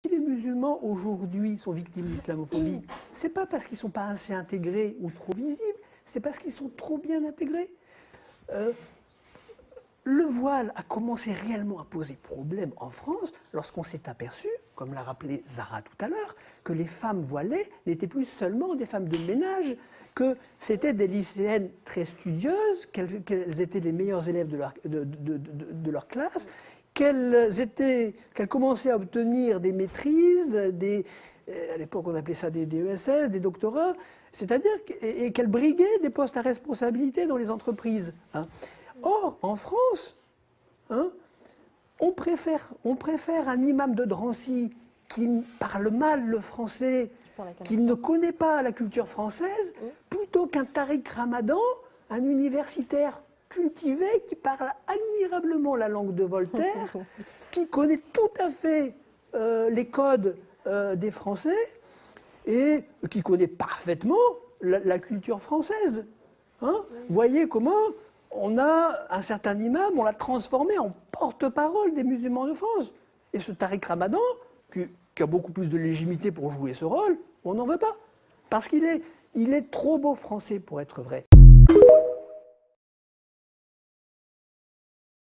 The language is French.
Si les musulmans aujourd'hui sont victimes d'islamophobie, c'est pas parce qu'ils sont pas assez intégrés ou trop visibles, c'est parce qu'ils sont trop bien intégrés. Euh, le voile a commencé réellement à poser problème en France lorsqu'on s'est aperçu, comme l'a rappelé Zara tout à l'heure, que les femmes voilées n'étaient plus seulement des femmes de ménage, que c'était des lycéennes très studieuses, qu'elles étaient les meilleures élèves de leur classe, qu'elles commençaient à obtenir des maîtrises, à l'époque on appelait ça des DESS, des doctorats, c'est-à-dire et qu'elles briguaient des postes à responsabilité dans les entreprises. Hein. Or, en France, hein, on préfère un imam de Drancy qui parle mal le français, qui ne connaît pas la culture française, plutôt qu'un Tariq Ramadan, un universitaire cultivé qui parle admirablement la langue de Voltaire, qui connaît tout à fait les codes des Français et qui connaît parfaitement la culture française. Hein. Voyez comment on a un certain imam, on l'a transformé en porte-parole des musulmans de France. Et ce Tariq Ramadan, qui a beaucoup plus de légitimité pour jouer ce rôle, on n'en veut pas. Parce qu'il est trop beau français pour être vrai.